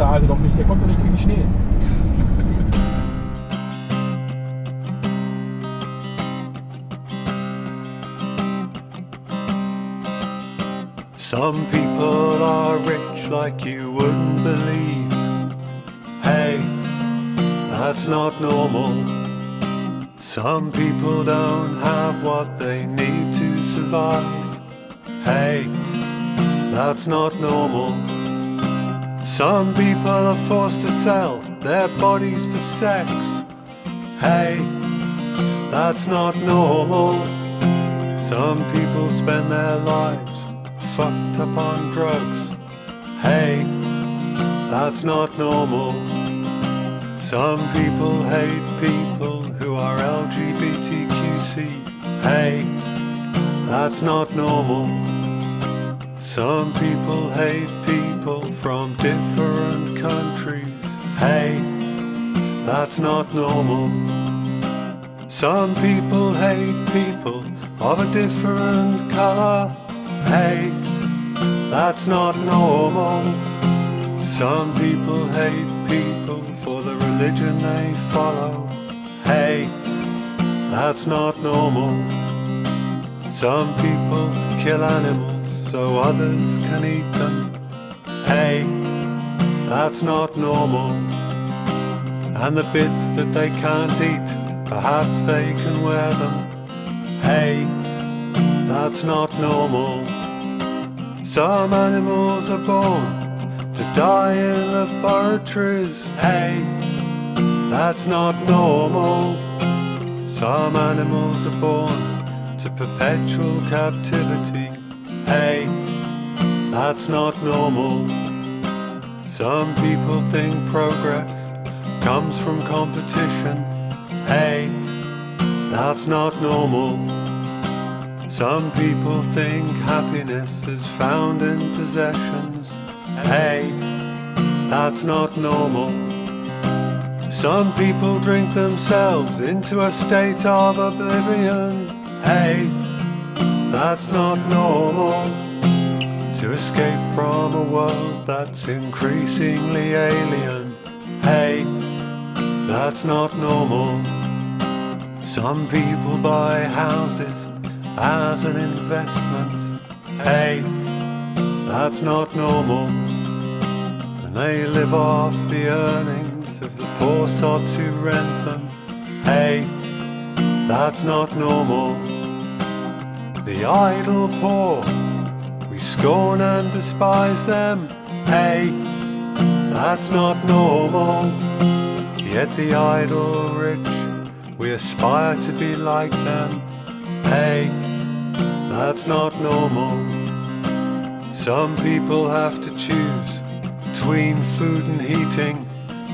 der Alte doch nicht, der kommt doch nicht in den Schnee. Some people are rich like you wouldn't believe. Hey, that's not normal. Some people don't have what they need to survive. Hey, that's not normal. Some people are forced to sell their bodies for sex. Hey, that's not normal. Some people spend their lives fucked up on drugs. Hey, that's not normal. Some people hate people who are LGBTQC. Hey, that's not normal. Some people hate people from different countries. Hey, that's not normal. Some people hate people of a different color. Hey, that's not normal. Some people hate people for the religion they follow. Hey, that's not normal. Some people kill animals so others can eat them. Hey, that's not normal. And the bits that they can't eat, perhaps they can wear them. Hey, that's not normal. Some animals are born to die in laboratories. Hey, that's not normal. Some animals are born to perpetual captivity. Hey, that's not normal. Some people think progress comes from competition. Hey, that's not normal. Some people think happiness is found in possessions. Hey, that's not normal. Some people drink themselves into a state of oblivion. Hey, that's not normal. To escape from a world that's increasingly alien. Hey, that's not normal. Some people buy houses as an investment. Hey, that's not normal. And they live off the earnings of the poor sods who rent them. Hey, that's not normal. The idle poor, we scorn and despise them. Hey, that's not normal. Yet the idle rich, we aspire to be like them. Hey, that's not normal. Some people have to choose between food and heating.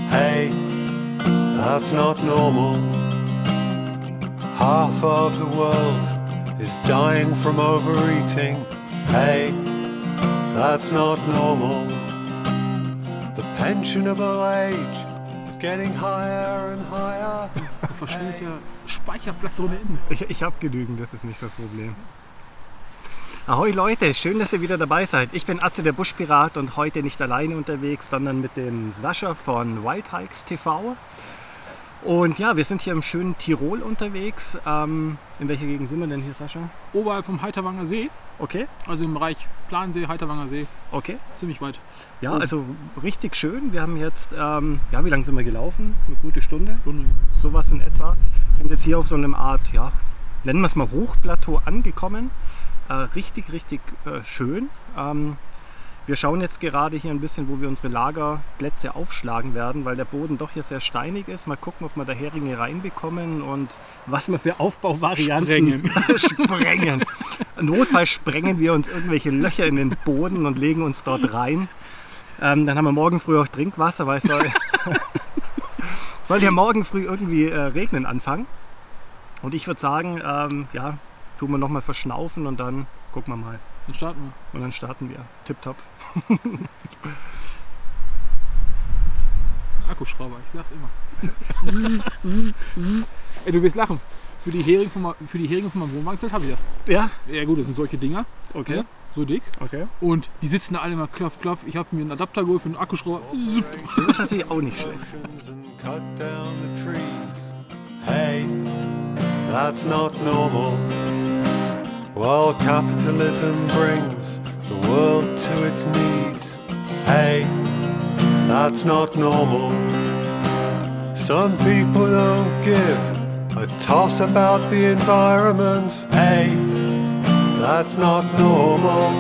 Hey, that's not normal. Half of the world is dying from overeating. Hey, that's not normal. The pensionable age is getting higher and higher. Du verschwindest ja Speicherplatz ohne Ende. Ich habe genügend, das ist nicht das Problem. Ahoi Leute, schön, dass ihr wieder dabei seid. Ich bin Atze, der Buschpirat, und heute nicht alleine unterwegs, sondern mit dem Sascha von Wild Hikes TV. Und ja, wir sind hier im schönen Tirol unterwegs. In welcher Gegend sind wir denn hier, Sascha? Oberhalb vom Heiterwanger See. Okay. Also im Bereich Plansee, Heiterwanger See. Okay. Ziemlich weit. Ja, also richtig schön. Wir haben jetzt, ja, wie lange sind wir gelaufen? Eine gute Stunde? Sowas in etwa. Sind jetzt hier auf so einem Art, ja, nennen wir es mal Hochplateau angekommen. Richtig schön. Wir schauen jetzt gerade hier ein bisschen, wo wir unsere Lagerplätze aufschlagen werden, weil der Boden doch hier sehr steinig ist. Mal gucken, ob wir da Heringe reinbekommen und was wir für Aufbauvarianten sprengen. Notfalls sprengen wir uns irgendwelche Löcher in den Boden und legen uns dort rein. Dann haben wir morgen früh auch Trinkwasser, weil es soll ja morgen früh irgendwie regnen anfangen. Und ich würde sagen, ja, tun wir nochmal verschnaufen und dann gucken wir mal. Dann starten wir. Und dann starten wir. Tipptopp. Akkuschrauber, ich sag's immer. Ey, du wirst lachen. Für die Heringe von meinem Wohnwagen habe ich das. Ja? Ja gut, das sind solche Dinger. Okay. Ja, so dick. Okay. Und die sitzen da alle mal klopf, klopf. Ich habe mir einen Adapter geholt für einen Akkuschrauber. Zup. Das ist natürlich auch nicht schlecht. Oceans and cut down the trees. Hey, that's not normal. While capitalism brings the world to its knees. Hey, that's not normal. Some people don't give a toss about the environment. Hey, that's not normal.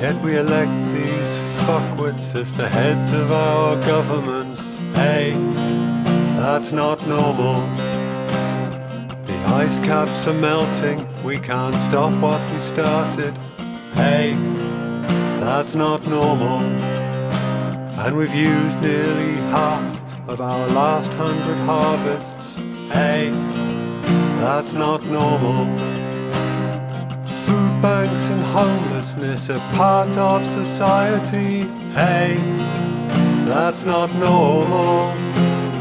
Yet we elect these fuckwits as the heads of our governments. Hey, that's not normal. The ice caps are melting, we can't stop what we started. Hey, that's not normal. And we've used nearly half of our last 100 harvests. Hey, that's not normal. Food banks and homelessness are part of society. Hey, that's not normal.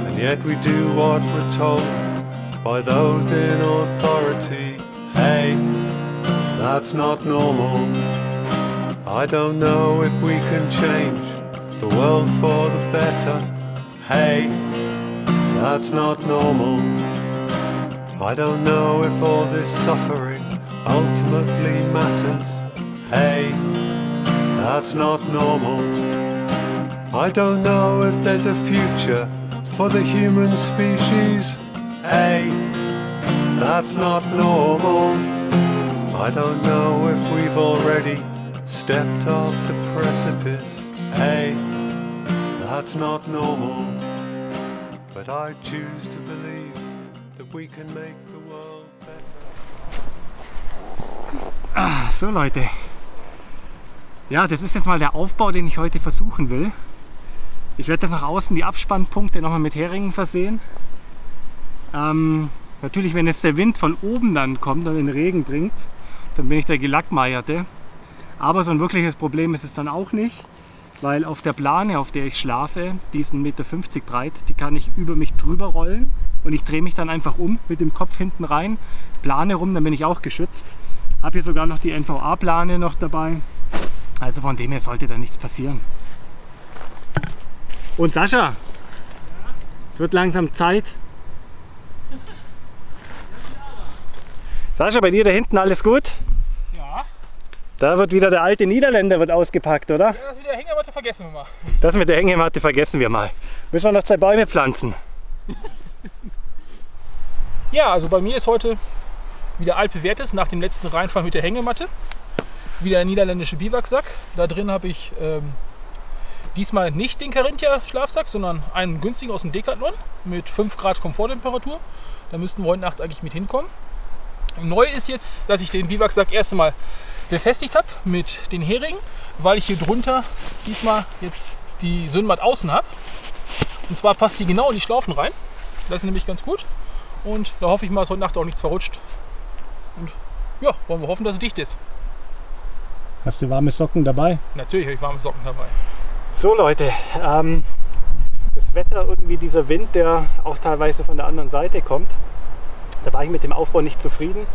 And yet we do what we're told by those in authority. Hey, that's not normal. I don't know if we can change the world for the better. Hey, that's not normal. I don't know if all this suffering ultimately matters. Hey, that's not normal. I don't know if there's a future for the human species. Hey, that's not normal. I don't know if we've already stepped off the precipice. Hey, that's not normal. But I choose to believe that we can make the world better. So Leute, ja, das ist jetzt mal der Aufbau, den ich heute versuchen will. Ich werde das nach außen, die Abspannpunkte, nochmal mit Heringen versehen. Natürlich, wenn jetzt der Wind von oben dann kommt und den Regen bringt, dann bin ich der Gelackmeierte. Aber so ein wirkliches Problem ist es dann auch nicht, weil auf der Plane, auf der ich schlafe, die ist 1,50 Meter breit, die kann ich über mich drüber rollen und ich drehe mich dann einfach um mit dem Kopf hinten rein, plane rum, dann bin ich auch geschützt. Habe hier sogar noch die NVA-Plane noch dabei, also von dem her sollte da nichts passieren. Und Sascha, es wird langsam Zeit. Sascha, bei dir da hinten alles gut? Ja. Da wird wieder der alte Niederländer wird ausgepackt, oder? Ja, das mit der Hängematte vergessen wir mal. Das mit der Hängematte vergessen wir mal. Müssen wir noch 2 Bäume pflanzen? Ja, also bei mir ist heute wieder altbewährtes, nach dem letzten Reinfahren mit der Hängematte. Wieder der niederländische Biwaksack. Da drin habe ich diesmal nicht den Carinthia Schlafsack, sondern einen günstigen aus dem Decathlon mit 5 Grad Komforttemperatur. Da müssten wir heute Nacht eigentlich mit hinkommen. Neu ist jetzt, dass ich den Biwaksack erst einmal befestigt habe mit den Heringen, weil ich hier drunter diesmal jetzt die Sünmat außen habe. Und zwar passt die genau in die Schlaufen rein. Das ist nämlich ganz gut. Und da hoffe ich mal, dass heute Nacht auch nichts verrutscht. Und ja, wollen wir hoffen, dass es dicht ist. Hast du warme Socken dabei? Natürlich habe ich warme Socken dabei. So Leute, das Wetter, irgendwie dieser Wind, der auch teilweise von der anderen Seite kommt, da war ich mit dem Aufbau nicht zufrieden.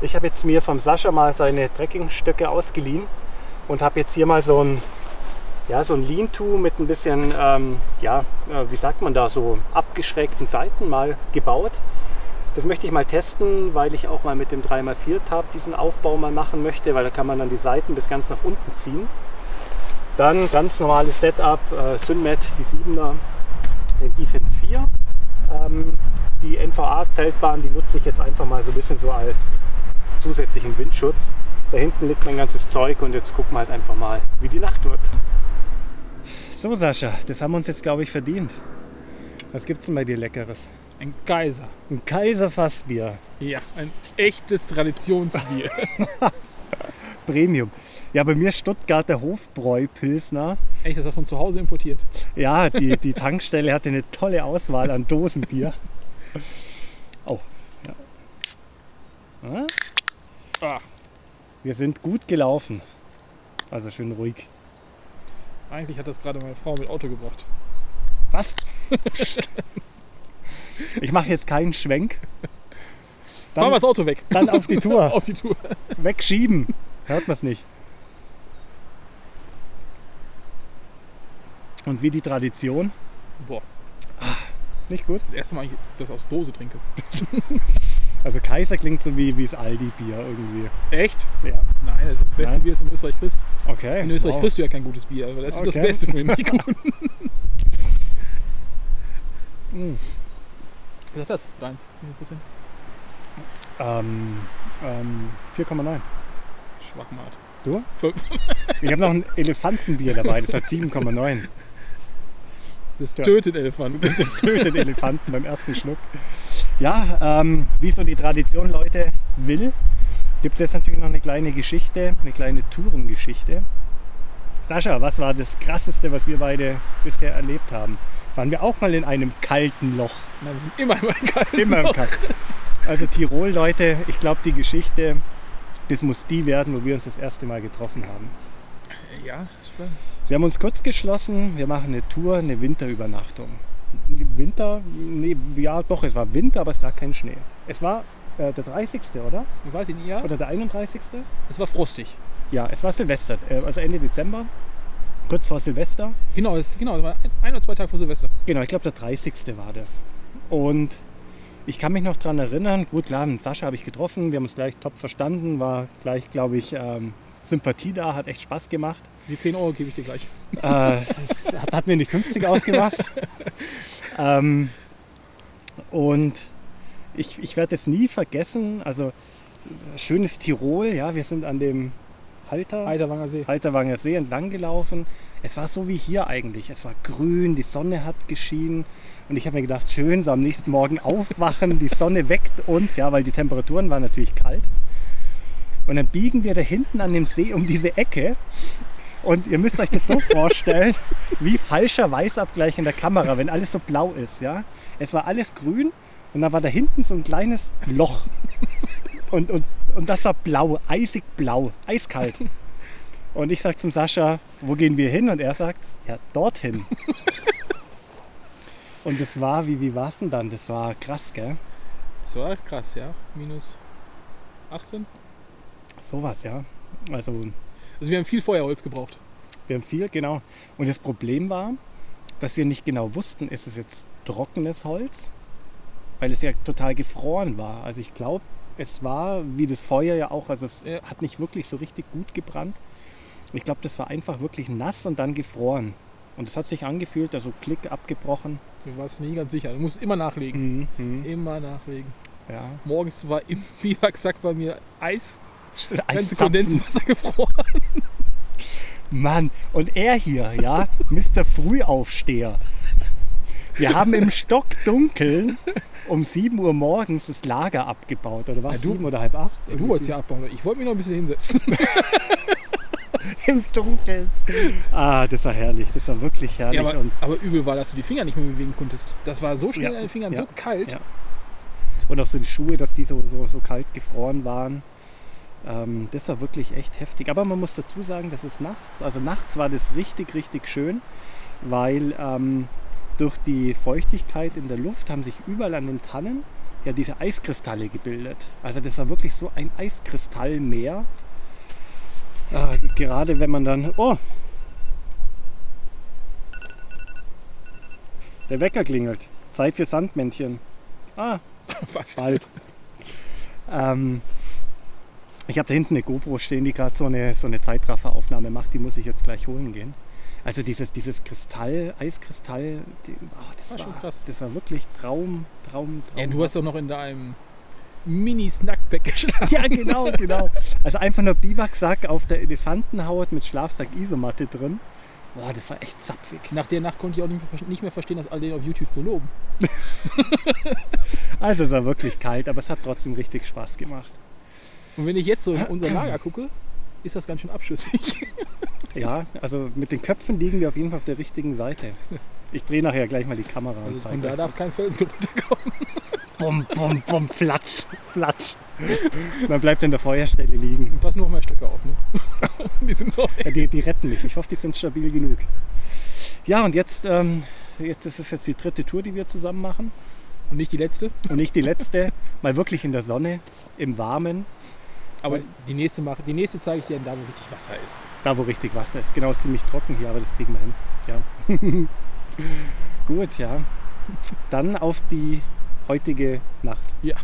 Ich habe jetzt mir vom Sascha mal seine Trekkingstöcke ausgeliehen und habe jetzt hier mal so ein Lean-To mit ein bisschen, wie sagt man da, so abgeschrägten Seiten mal gebaut. Das möchte ich mal testen, weil ich auch mal mit dem 3x4 diesen Aufbau mal machen möchte, weil da kann man dann die Seiten bis ganz nach unten ziehen. Dann ganz normales Setup, Synmet, die 7er, den Defense 4. Die NVA-Zeltbahn, die nutze ich jetzt einfach mal so ein bisschen so als zusätzlichen Windschutz. Da hinten liegt mein ganzes Zeug und jetzt gucken wir halt einfach mal, wie die Nacht wird. So Sascha, das haben wir uns jetzt glaube ich verdient. Was gibt's denn bei dir Leckeres? Ein Kaiser. Ein Kaiser-Fassbier. Ja, ein echtes Traditionsbier. Premium. Ja, bei mir Stuttgarter Hofbräu-Pilsner. Echt, das ist von zu Hause importiert. Ja, die Tankstelle hatte eine tolle Auswahl an Dosenbier. Oh, ja. Ah, Wir sind gut gelaufen. Also schön ruhig. eigentlich hat das gerade meine Frau mit Auto gebracht. Was? Ich mache jetzt keinen Schwenk. Fahren wir das Auto weg. Dann auf die Tour. Auf die Tour. Wegschieben. Hört man es nicht. Und wie die Tradition. Boah, Nicht gut? das erste Mal, ich das aus Dose trinke. Also Kaiser klingt so wie das Aldi-Bier irgendwie. Echt? Ja. Nein, das ist das beste Nein? Bier, das du in Österreich kriegst. Okay. In Österreich wow. kriegst du ja kein gutes Bier, aber das ist Okay. das Beste für mich. Mm. Was ist das? Deins? Wie viel Prozent? 4,9. Schwachmat. Du? 5. Ich habe noch ein Elefantenbier dabei, das hat 7,9. Das Ja. tötet Elefanten. Das tötet Elefanten beim ersten Schluck. Ja, wie so die Tradition Leute will, gibt es jetzt natürlich noch eine kleine Geschichte, eine kleine Tourengeschichte. Sascha, was war das Krasseste, was wir beide bisher erlebt haben? Waren wir auch mal in einem kalten Loch? Nein, wir sind immer kalt. Immer im Kalten. Also Tirol, Leute, ich glaube die Geschichte, das muss die werden, wo wir uns das erste Mal getroffen haben. Ja, ich weiß. Wir haben uns kurz geschlossen, wir machen eine Tour, eine Winterübernachtung. Winter? Nee, ja doch, es war Winter, aber es lag kein Schnee. Es war der 30. oder? Ich weiß nicht, ja. Oder der 31. Es war frostig. Ja, es war Silvester, also Ende Dezember, kurz vor Silvester. Genau, das war 1 oder 2 Tage vor Silvester. Genau, ich glaube der 30. war das. Und ich kann mich noch daran erinnern, gut klar, mit Sascha habe ich getroffen, wir haben uns gleich top verstanden, war gleich, glaube ich, Sympathie da, hat echt Spaß gemacht. Die 10 Euro gebe ich dir gleich. Hat mir nicht 50 ausgemacht. Und ich werde es nie vergessen, also schönes Tirol, ja, wir sind an dem Eiterwanger See. Halterwanger See entlang gelaufen. Es war so wie hier eigentlich. Es war grün, die Sonne hat geschienen und ich habe mir gedacht, schön, so am nächsten Morgen aufwachen, die Sonne weckt uns, ja, weil die Temperaturen waren natürlich kalt. Und dann biegen wir da hinten an dem See um diese Ecke und ihr müsst euch das so vorstellen, wie falscher Weißabgleich in der Kamera, wenn alles so blau ist, ja. Es war alles grün und da war da hinten so ein kleines Loch. Und das war blau, eisig blau, eiskalt. Und ich sage zum Sascha, wo gehen wir hin? Und er sagt, ja, dorthin. Und das war, wie war es denn dann? Das war krass, gell? Das war krass, ja. Minus 18. Sowas, ja. Also Wir haben viel Feuerholz gebraucht. wir haben viel, genau. Und das Problem war, dass wir nicht genau wussten, ist es jetzt trockenes Holz? Weil es ja total gefroren war. Also ich glaube, es war wie das Feuer ja auch, also es hat nicht wirklich so richtig gut gebrannt. Ich glaube, das war einfach wirklich nass und dann gefroren. Und es hat sich angefühlt, also Klick abgebrochen. Du warst nie ganz sicher. Du musst immer nachlegen. Immer nachlegen. Ja. Morgens war im Biwaksack bei mir Eis. Ganze Eiszapfen. Kondenswasser gefroren. Mann, und er hier, ja, Mr. Frühaufsteher. Wir haben im Stockdunkeln um 7 Uhr morgens das Lager abgebaut. Oder was? Ja, du- 7 oder halb 8? Ja, du wolltest ja abbauen. Ich wollte mich noch ein bisschen hinsetzen. Im Dunkeln. Ah, das war herrlich. Das war wirklich herrlich. Ja, und, aber übel war, dass du die Finger nicht mehr bewegen konntest. Das war so schnell Ja, an den Fingern, ja, so kalt. ja. und auch so die Schuhe, dass die so kalt gefroren waren. Das war wirklich echt heftig. Aber man muss dazu sagen, das ist nachts. Also nachts war das richtig, richtig schön, weil durch die Feuchtigkeit in der Luft haben sich überall an den Tannen ja diese Eiskristalle gebildet. Also das war wirklich so ein Eiskristallmeer. Gerade wenn man dann... Oh! Der Wecker klingelt. Zeit für Sandmännchen. Fast. Bald. Ich habe da hinten eine GoPro stehen, die gerade so eine Zeitrafferaufnahme macht. Die muss ich jetzt gleich holen gehen. Also dieses Kristall, Eiskristall, das War war schon krass. Das war wirklich Traum. Ja, du hast doch noch in deinem Mini-Snackpack geschlafen. Ja, genau. Also einfach nur Biwaksack auf der Elefantenhaut mit Schlafsack Isomatte drin. Boah, das war echt zapfig. Nach der Nacht konnte ich auch nicht mehr verstehen, dass alle den auf YouTube so loben. Also es war wirklich kalt, aber es hat trotzdem richtig Spaß gemacht. Und wenn ich jetzt so in unser Lager gucke, ist das ganz schön abschüssig. Ja, also mit den Köpfen liegen wir auf jeden Fall auf der richtigen Seite. Ich drehe nachher gleich mal die Kamera Also und von zeige da euch darf das. kein Felsen runterkommen. Bum, bum, bum, flatsch. Man bleibt in der Feuerstelle liegen. Und pass nur auf meine Stöcke auf, ne? Die sind neu. Ja, die retten mich. Ich hoffe, die sind stabil genug. Ja, und jetzt ist es jetzt die 3. Tour, die wir zusammen machen. Und nicht die letzte. Und nicht die letzte. Mal wirklich in der Sonne, im Warmen. Aber die nächste zeige ich dir dann da, wo richtig Wasser ist. Da, wo richtig Wasser ist. Genau, ziemlich trocken hier, aber das kriegen wir hin. Ja. Gut, ja. Dann auf die heutige Nacht. Ja.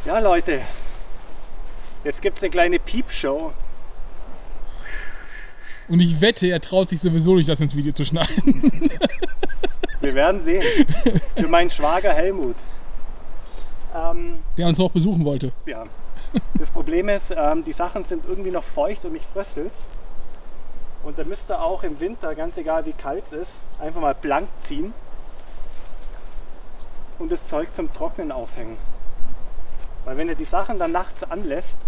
Ja, Leute, jetzt gibt es eine kleine Piepshow. Und ich wette, er traut sich sowieso nicht, das ins Video zu schneiden. Wir werden sehen. Für meinen Schwager Helmut. Der uns auch besuchen wollte. Ja. Das Problem ist, die Sachen sind irgendwie noch feucht und mich fröstelt's. Und da müsst ihr auch im Winter, ganz egal wie kalt es ist, einfach mal blank ziehen und das Zeug zum Trocknen aufhängen. Weil wenn ihr die Sachen dann nachts anlasst,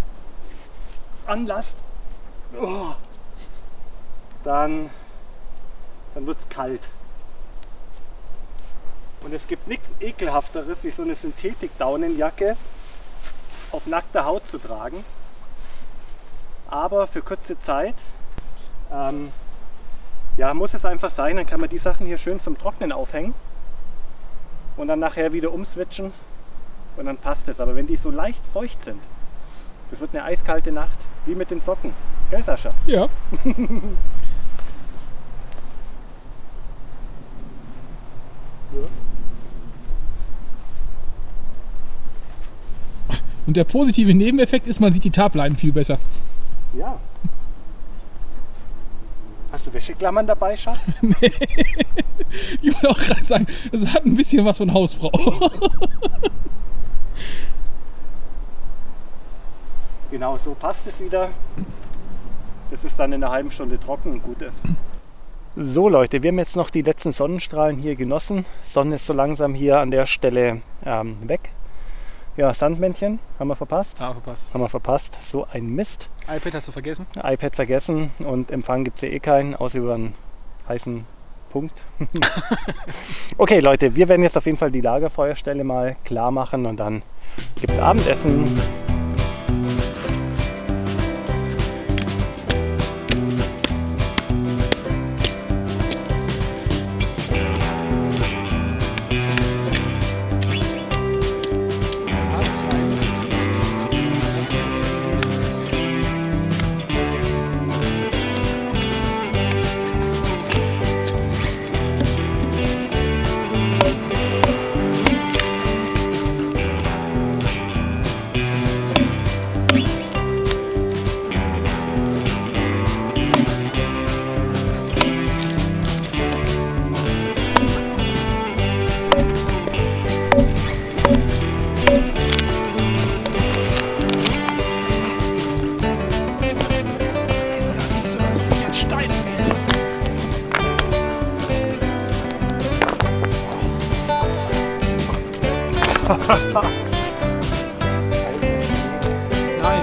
dann wird es kalt. Und es gibt nichts Ekelhafteres, wie so eine Synthetik-Daunenjacke auf nackter Haut zu tragen. Aber für kurze Zeit muss es einfach sein, dann kann man die Sachen hier schön zum Trocknen aufhängen und dann nachher wieder umswitchen und dann passt es. Aber wenn die so leicht feucht sind, das wird eine eiskalte Nacht, wie mit den Socken. Gell, Sascha? Ja. Und der positive Nebeneffekt ist, man sieht die Tableinen viel besser. Ja. Hast du Wäscheklammern dabei, Schatz? Nee. Ich wollte auch gerade sagen, das hat ein bisschen was von Hausfrau. Genau, so passt es wieder. Das ist dann in einer halben Stunde trocken und gut ist. So Leute, wir haben jetzt noch die letzten Sonnenstrahlen hier genossen. Sonne ist so langsam hier an der Stelle weg. Ja, Sandmännchen, haben wir verpasst? Haben wir verpasst. So ein Mist. iPad hast du vergessen? iPad vergessen und Empfang gibt es ja eh keinen, außer über einen heißen Punkt. Okay Leute, wir werden jetzt auf jeden Fall die Lagerfeuerstelle mal klar machen und dann gibt es Abendessen. Nein.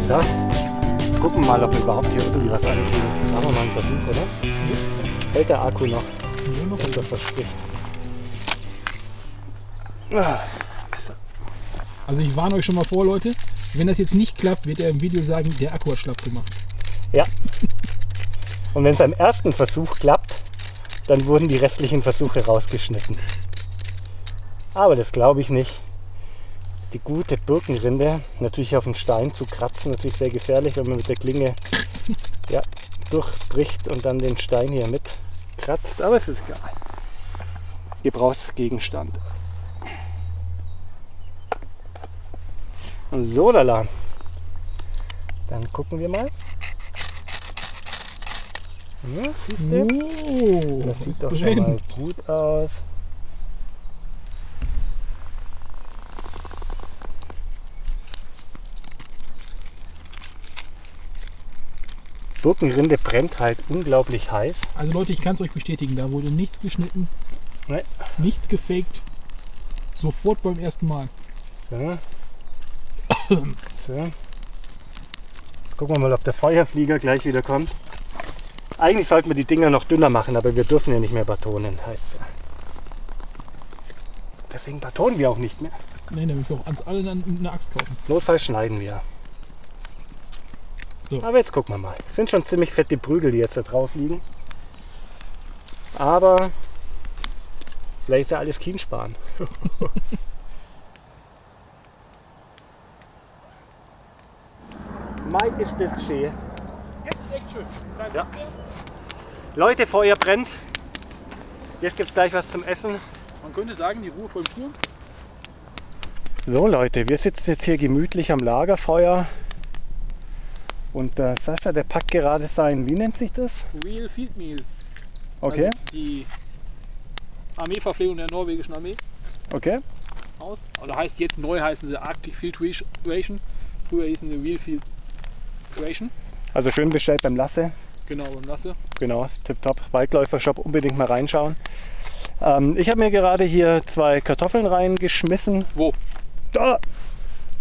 So, gucken mal, ob wir überhaupt hier irgendwie was ankriegen. Machen wir mal einen Versuch, oder? Hält der Akku noch? Und das verspricht. Besser. Also ich warne euch schon mal vor, Leute. Wenn das jetzt nicht klappt, wird er im Video sagen, der Akku hat schlapp gemacht. Ja. Und wenn es am ersten Versuch klappt, dann wurden die restlichen Versuche rausgeschnitten. Aber das glaube ich nicht. Die gute Birkenrinde natürlich auf den Stein zu kratzen, natürlich sehr gefährlich, wenn man mit der Klinge durchbricht und dann den Stein hier mit kratzt. Aber es ist egal. Gebrauchsgegenstand. Und so, lala. Dann gucken wir mal. Ja, siehst du? Oh, Das sieht doch schon mal gut aus. Birkenrinde brennt halt unglaublich heiß. Also Leute, ich kann es euch bestätigen, da wurde nichts geschnitten, Nee. nichts gefaked. Sofort beim ersten Mal. So. So. Jetzt gucken wir mal, ob der Feuerflieger gleich wieder kommt. Eigentlich sollten wir die Dinger noch dünner machen, aber wir dürfen ja nicht mehr batonen. Heißt ja. Deswegen batonen wir auch nicht mehr. Nein, damit wir auch ans alle dann eine Axt kaufen. Notfalls schneiden wir. So. Aber jetzt gucken wir mal. Es sind schon ziemlich fette Prügel, die jetzt da drauf liegen. Aber vielleicht ist ja alles Kiensparen. Mai ist das schön. Jetzt ist echt schön. Ja. Leute, Feuer brennt. Jetzt gibt es gleich was zum Essen. Man könnte sagen, die Ruhe vor dem Sturm. So Leute, wir sitzen jetzt hier gemütlich am Lagerfeuer. Und Sascha, der packt gerade sein, wie nennt sich das? Real Field Meal. Okay, Also die Armeeverpflegung der norwegischen Armee okay. aus. Oder heißt jetzt neu heißen sie Arctic Field Ration. Früher hießen sie Real Field Ration. Also schön bestellt beim Lasse. Genau, beim Lasse. Genau, tipptopp. Waldläufer-Shop, unbedingt mal reinschauen. Ich habe mir gerade hier 2 Kartoffeln reingeschmissen. Wo? Da!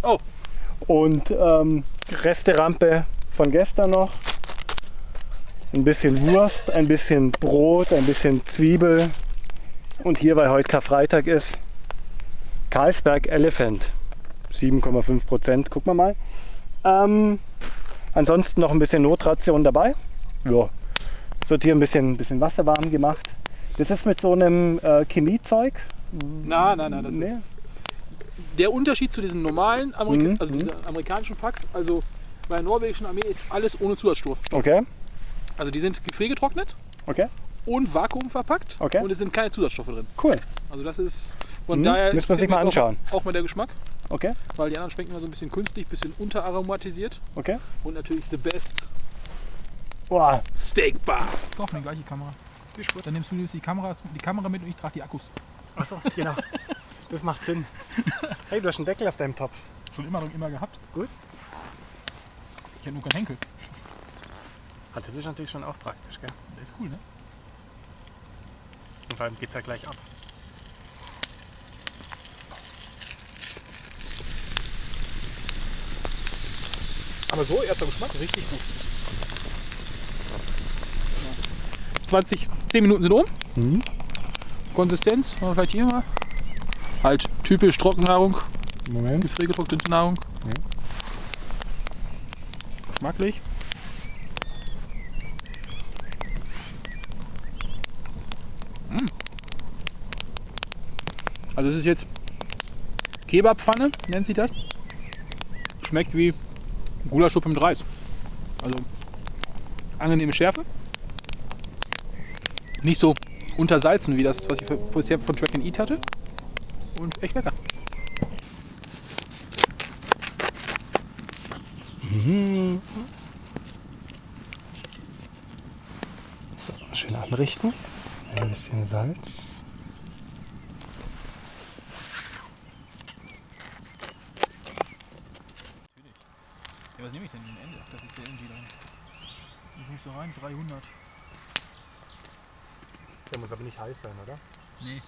Oh, Und Resterampe von gestern noch. Ein bisschen Wurst, ein bisschen Brot, ein bisschen Zwiebel. Und hier, weil heute Karfreitag ist, Carlsberg Elephant. 7,5%. Gucken wir mal. Ansonsten noch ein bisschen Notration dabei. Ja. Es wird hier ein bisschen Wasser warm gemacht. Das ist mit so einem Chemiezeug. nein, das Nee. ist der Unterschied zu diesen normalen Mhm, diese amerikanischen Packs. Also bei der norwegischen Armee ist alles ohne Zusatzstoff. Okay, Also die sind gefriergetrocknet okay, und vakuumverpackt Okay. und es sind keine Zusatzstoffe drin. cool. Also das ist von Mhm, daher müssen wir sich interessiert mal mich jetzt anschauen. Auch mal der Geschmack, Okay, weil die anderen schmecken immer so ein bisschen künstlich, ein bisschen unteraromatisiert okay. und natürlich the best Boah, Steak Bar. Ich kaufe mir gleich die Kamera. Ist gut. Dann nimmst du die Kamera mit und ich trage die Akkus. achso, genau. Das macht Sinn. Hey, du hast einen Deckel auf deinem Topf. Schon immer gehabt. Gut. Ich habe nur keinen Henkel. Das ist natürlich schon auch praktisch, gell? Der ist cool, ne? Und vor allem geht's ja gleich ab. Aber so, erster Geschmack, richtig gut. 10 Minuten sind um. Mhm. Konsistenz, vielleicht hier mal. Halt typisch Trockennahrung, Moment. gefriergetrocknete Nahrung. Ja. Geschmacklich. Also es ist jetzt Kebabpfanne, nennt sich das. Schmeckt wie Gulaschsuppe mit Reis. Also angenehme Schärfe. Nicht so untersalzen wie das, was ich bisher von Track and Eat hatte. Und echt lecker. So, schön anrichten. Ein bisschen Salz. Ja, was nehme ich denn am Ende? Das ist der NG dann. Ich muss da rein, 300. Der muss aber nicht heiß sein, oder? Nee.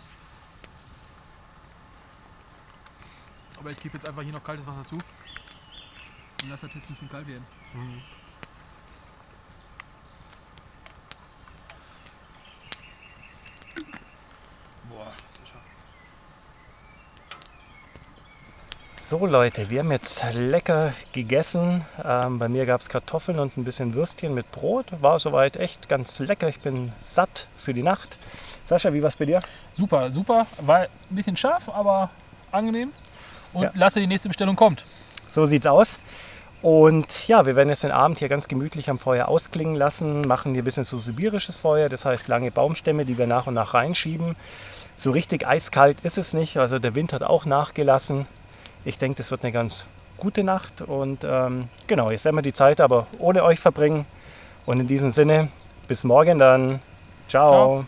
Aber ich gebe jetzt einfach hier noch kaltes Wasser zu. Und lasse das jetzt ein bisschen kalt werden. Boah, das ist scharf. So Leute, wir haben jetzt lecker gegessen. Bei mir gab es Kartoffeln und ein bisschen Würstchen mit Brot. War soweit echt ganz lecker. Ich bin satt für die Nacht. Sascha, wie war's bei dir? Super, super. War ein bisschen scharf, aber angenehm. Und Ja. lasse die nächste Bestellung kommt. So sieht's aus. Und ja, wir werden jetzt den Abend hier ganz gemütlich am Feuer ausklingen lassen, machen hier ein bisschen so sibirisches Feuer, das heißt lange Baumstämme, die wir nach und nach reinschieben. So richtig eiskalt ist es nicht, also der Wind hat auch nachgelassen. Ich denke, das wird eine ganz gute Nacht und genau, jetzt werden wir die Zeit aber ohne euch verbringen. Und in diesem Sinne, bis morgen dann. Ciao. Ciao.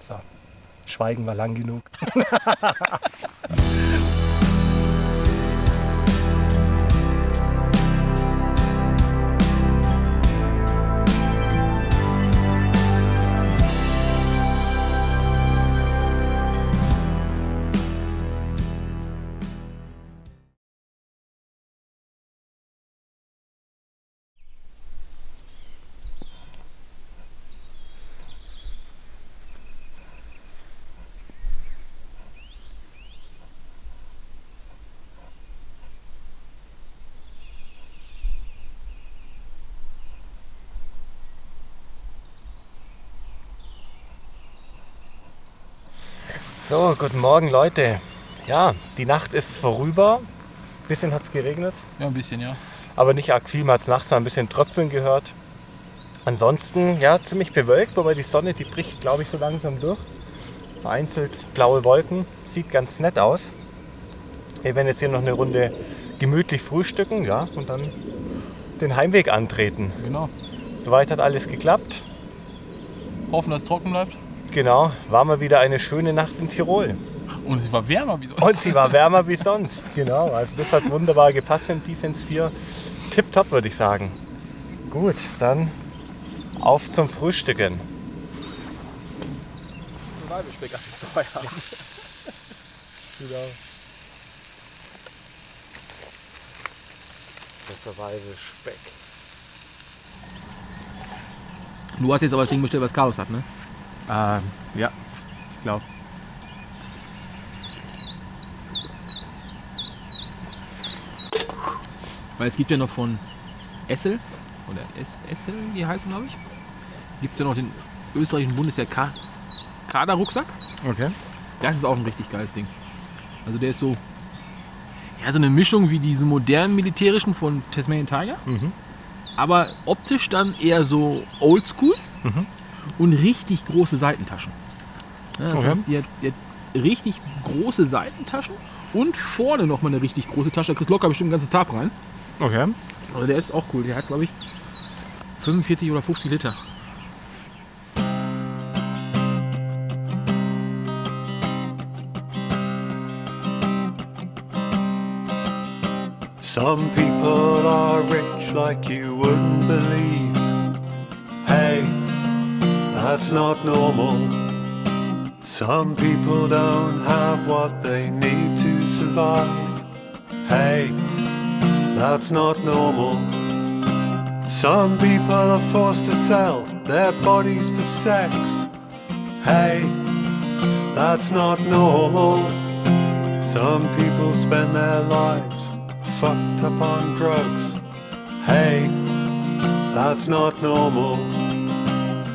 So, Schweigen war lang genug. So, guten Morgen Leute. Ja, die Nacht ist vorüber. Ein bisschen hat es geregnet. Ja, ein bisschen, ja. Aber nicht arg viel, man hat es nachts mal ein bisschen Tröpfeln gehört. Ansonsten, ja, ziemlich bewölkt, wobei die Sonne, die bricht, glaube ich, so langsam durch. Vereinzelt blaue Wolken, sieht ganz nett aus. Wir werden jetzt hier noch eine Runde gemütlich frühstücken, ja, und dann den Heimweg antreten. Genau. Soweit hat alles geklappt. Hoffen, dass es trocken bleibt. Genau, war mal wieder eine schöne Nacht in Tirol. Und sie war wärmer wie sonst. Und sie war wärmer wie sonst. Genau, also das hat wunderbar gepasst für den Defense 4. Tipptopp, würde ich sagen. Gut, dann auf zum Frühstücken. Genau. Der Survival-Speck. Du hast jetzt aber das Ding bestellt, was Carlos hat, ne? Ja, ich glaube. Weil es gibt ja noch von Essel, oder Essel, die heißen, glaube ich, gibt es ja noch den österreichischen Bundesheer Kader-Rucksack. Okay. Das ist auch ein richtig geiles Ding. Also der ist so, ja, so eine Mischung wie diese modernen militärischen von Tasmanian Tiger, aber optisch dann eher so oldschool und richtig große Seitentaschen. Ja, das heißt, die hat richtig große Seitentaschen und vorne nochmal eine richtig große Tasche. Da kriegst du locker bestimmt ein ganzes Tab rein. Okay. Also der ist auch cool. Der hat, glaube ich, 45 oder 50 Liter. Some people are rich like you wouldn't believe. Hey, that's not normal. Some people don't have what they need to survive. Hey, that's not normal. Some people are forced to sell their bodies for sex. Hey, that's not normal. Some people spend their lives fucked up on drugs. Hey, that's not normal.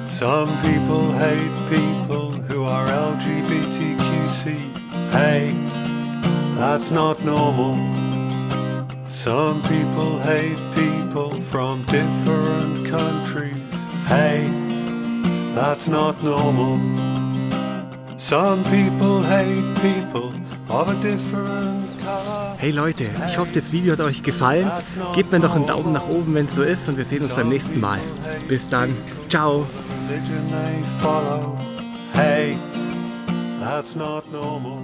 Some people hate people who are LGBTQC. Hey, that's not normal. Some people hate people from different countries. Hey, that's not normal. Some people hate people of a different color. Hey Leute, ich hoffe, das Video hat euch gefallen. Gebt mir doch einen Daumen nach oben, wenn es so ist, und wir sehen uns beim nächsten Mal. Bis dann. Ciao. Religion they follow. Hey, that's not normal.